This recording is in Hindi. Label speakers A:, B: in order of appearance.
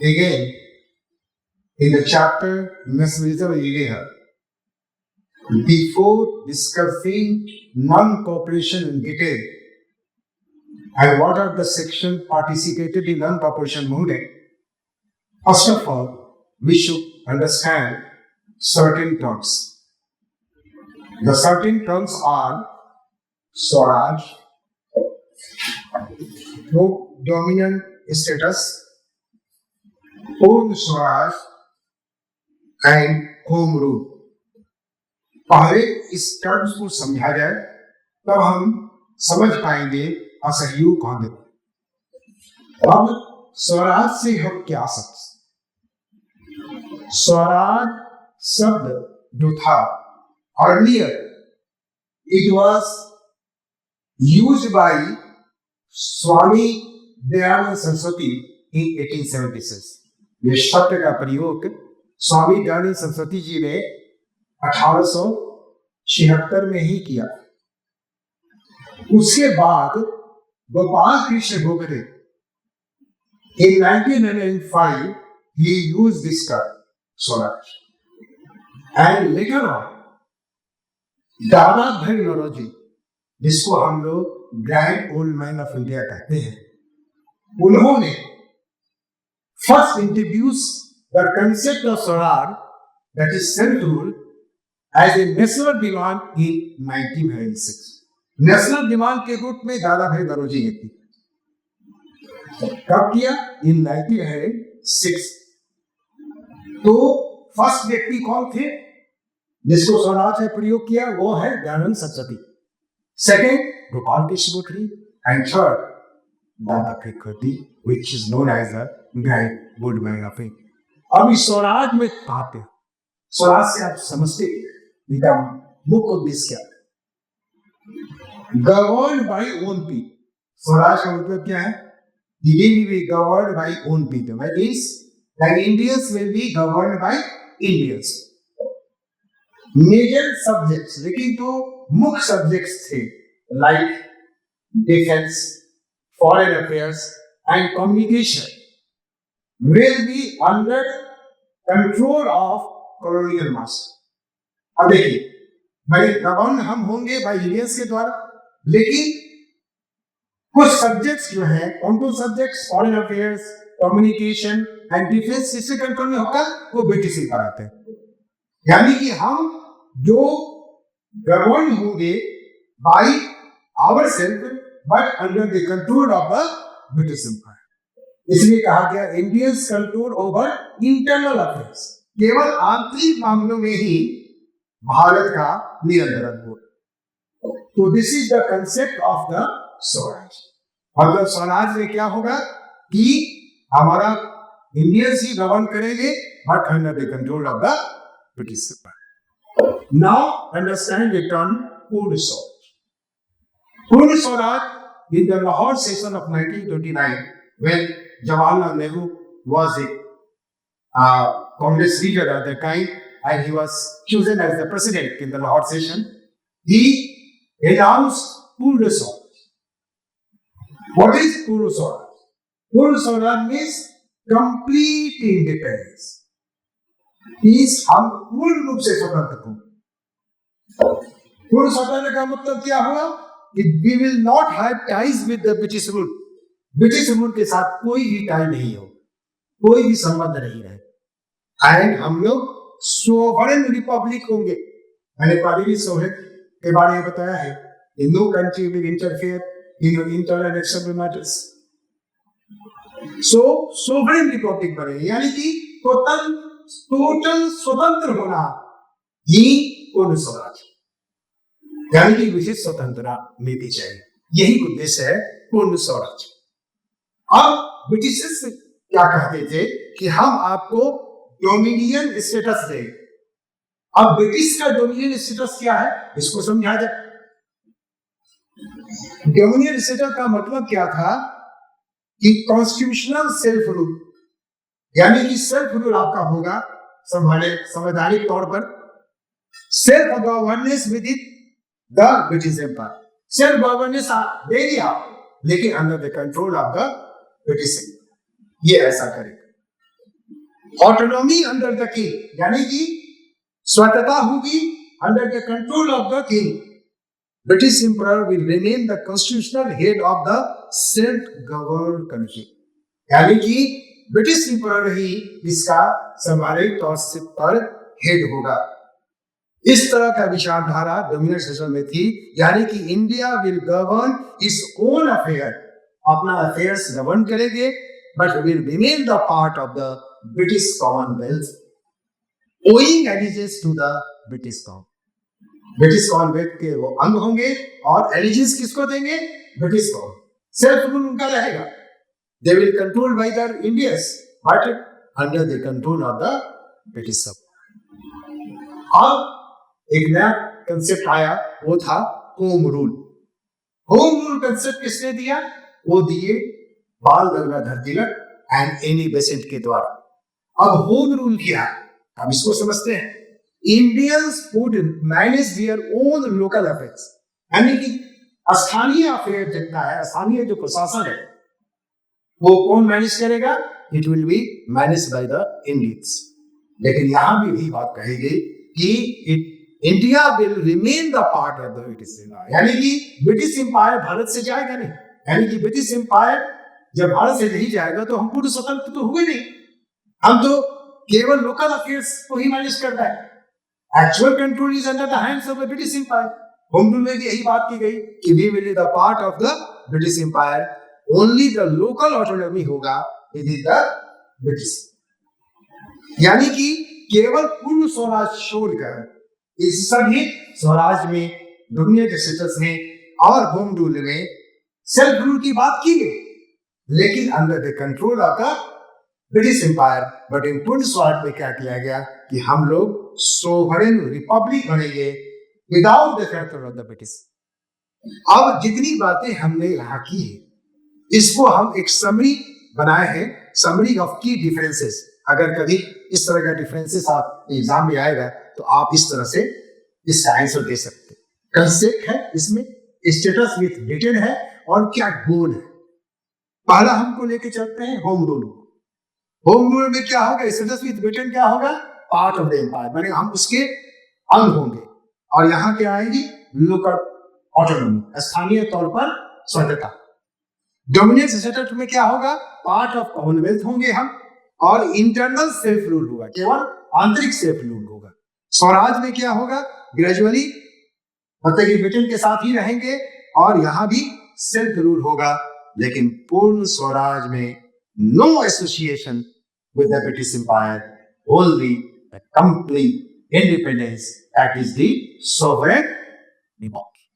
A: Again, in the chapter Nationalism in India, before discussing non-cooperation in detail and what are the sections participated in non-cooperation movement, first of all, we should understand certain terms. The certain terms are Swaraj, dominant status, Home Swaraj and Home Rule. पहले इस टर्म्स को समझा जाए तब हम समझ पाएंगे असहयोग कौन देता। अब स्वराज से हम क्या समझ, स्वराज शब्द जो था earlier it was used by Swami Dayanand Saraswati in 1876। ये शब्द का प्रयोग स्वामी दयानंद सरस्वती जी ने 1876 में ही किया। उसके बाद Gopal Krishna Gokhale in 1905 he used this term Swaraj, and later on दादा भाई नौरोजी, जिसको हम लोग grand old man of India कहते हैं, उन्होंने first introduce the concept of Swaraj that is self rule as a national demand in 1906। National demand के रूप में दादा भाई नौरोजी ने की। कब किया? इन 1906। तो फर्स्ट व्यक्ति कौन थे जिसको स्वराज का प्रयोग किया? वो है Dayanand Saraswati. Second Gopal Krishna Gokhale and third दादा भाई Naoroji, which is known as the grand old man of India। अब इस स्वराज में पाते स्वराज से आप समझते इनका मुख्य उद्देश्य क्या है? Govern by own people. Swaraj का मतलब क्या है? He will be governed by own people. That is, that Indians will be governed by Indians. Major subjects, लेकिन तो मुख्य सब्जेक्ट्स थे like defense, foreign affairs and communication will be under control of colonial master। अब देखिए भाई गवर्न हम होंगे भाई इंडियंस के द्वारा, लेकिन कुछ सब्जेक्ट्स जो है कौन subjects foreign affairs, communication and defence इससे कंट्रोल में होगा वो ब्रिटिश ही कराते हैं। यानी कि हम जो गवर्न होंगे by ourselves but under the control of the British empire. इसलिए कहा गया Indians control over internal affairs, केवल आंतरिक मामलों में ही भारत का नियंत्रण हो। तो this is the concept of the swaraj. मतलब स्वराज में क्या होगा कि हमारा इंडियंस ही गवर्न करेंगे but under the control of the British empire. Now understand the term Purna Swaraj. Purna Swaraj in the Lahore session of 1929 when Jawaharlal Nehru was a Congress leader at the time and he was chosen as the president in the Lahore session, he announced Purna Swaraj। What is Purna Swaraj? Purna Swaraj means complete independence, means हम पूर्ण रूप से स्वतंत्र हो। पूर्ण स्वतंत्र का मतलब क्या हुआ कि we will not have ties with the British rule। British rule के साथ कोई भी टाई नहीं हो, कोई भी संबंध नहीं रहे एंड हम लोग सोवरेन रिपब्लिक होंगे। मैंने पहले भी सोवरेन के बारे में बताया है, no country will interfere in internal external matters. So sovereign republic बने, यानी कि टोटल स्वतंत्र होना ही पूर्ण स्वराज, यानी कि विशेष स्वतंत्रता मिलनी चाहिए। यही उद्देश्य है पूर्ण स्वराज। अब ब्रिटिश क्या कहते थे कि हम आपको डोमिनियन स्टेटस दें। अब ब्रिटिश का डोमिनियन स्टेटस क्या है इसको समझा जाए। डोमिनियन स्टेटस का मतलब क्या था कि कॉन्स्टिट्यूशनल सेल्फ रूल, यानी कि सेल्फ रूल आपका होगा संवैधानिक तौर पर, self governance within the British empire. Self governance देंगे आप, लेकिन under the control of the British. ये ऐसा करेगा। ऑटोनॉमी अंडर द किंग, यानी कि स्वतंत्रता होगी under the control of the king. British emperor will remain the constitutional head of the self govern country, यानी कि ब्रिटिश एम्परर ही इसका सामरिक तौर पर हेड होगा. इस तरह का विचारधारा डोमिनेंट सिस्टम में थी, यानी कि India will govern its own affair, अपना अफेयर्स गवर्न करेंगे, but will remain the part of the British Commonwealth, owing allegiance to the British Commonwealth के वो अंग होंगे और एलिजेंस किसको देंगे? British common. सेल्फ रूल उनका रहेगा. They will control by the Indians but under the control of the British सब. अब एक नया कंसेप्ट आया, वो था home rule. Home rule concept किसने दिया? वो दिए बाल Gangadhar Tilak and Annie Besant के द्वारा. अब होम रूल क्या? अब इसको समझते हैं. Indians would manage their own local affairs, यानी कि स्थानीय अफेयर जितना है, स्थानीय जो प्रशासन है, वो कौन मैनेज करेगा? It will be manage by the Indians. लेकिन यहां भी यही बात कही गई कि India will remain the part of the British empire, यानी कि ब्रिटिश एम्पायर भारत से जाएगा नहीं. यानी कि ब्रिटिश एम्पायर जब भारत से नहीं जाएगा तो हम पूर्ण स्वतंत्र तो हुए नहीं, हम तो केवल लोकल अफेयर्स को ही मैनेज करता है. Actual control is under the hands of the British empire. Home rule में भी यही बात की गई कि we will be the part of the British empire, only the local autonomy होगा विद इन द ब्रिटिश. यानी कि केवल पूर्ण स्वराज छोड़कर इस सभी स्वराज में, डोमिनेट स्टेटस में और होम रूल में सेल्फ रूल की बात की गई, लेकिन under the control of the British empire. But in Purna Swaraj में क्या किया गया कि हम लोग सोवरेन रिपब्लिक बनेंगे without the control of the British. अब जितनी बातें हमने यहाँ की है, इसको हम एक समरी बनाए हैं, समरी ऑफ की डिफरेंसेस. अगर कभी इस तरह का डिफरेंसेस आप एग्जाम में आएगा तो आप इस तरह से इस आंसर दे सकते. कंसेप्ट है इसमें, स्टेटस विथ ब्रिटेन है और क्या गोल है. पहला हमको लेके चलते हैं होम रूल. होम रूल में क्या होगा? स्टेटस विथ ब्रिटेन क्या होगा? पार्ट ऑफ द एम्पायर, माने हम उसके अंग होंगे. और यहाँ क्या आएगी? लोकल ऑटोनॉमी, स्थानीय तौर पर स्वतंत्रता. डोमिनेंट स्टेटस में क्या होगा? पार्ट ऑफ कॉमनवेल्थ होंगे हम, और इंटरनल सेल्फ रूल होगा, केवल आंतरिक सेल्फ रूल होगा. स्वराज में क्या होगा? ग्रेजुअली मतलब कि ब्रिटेन के साथ ही रहेंगे और यहां भी सेल्फ रूल होगा. लेकिन पूर्ण स्वराज में no association with the British empire, only the complete independence, that is the sovereign Republic.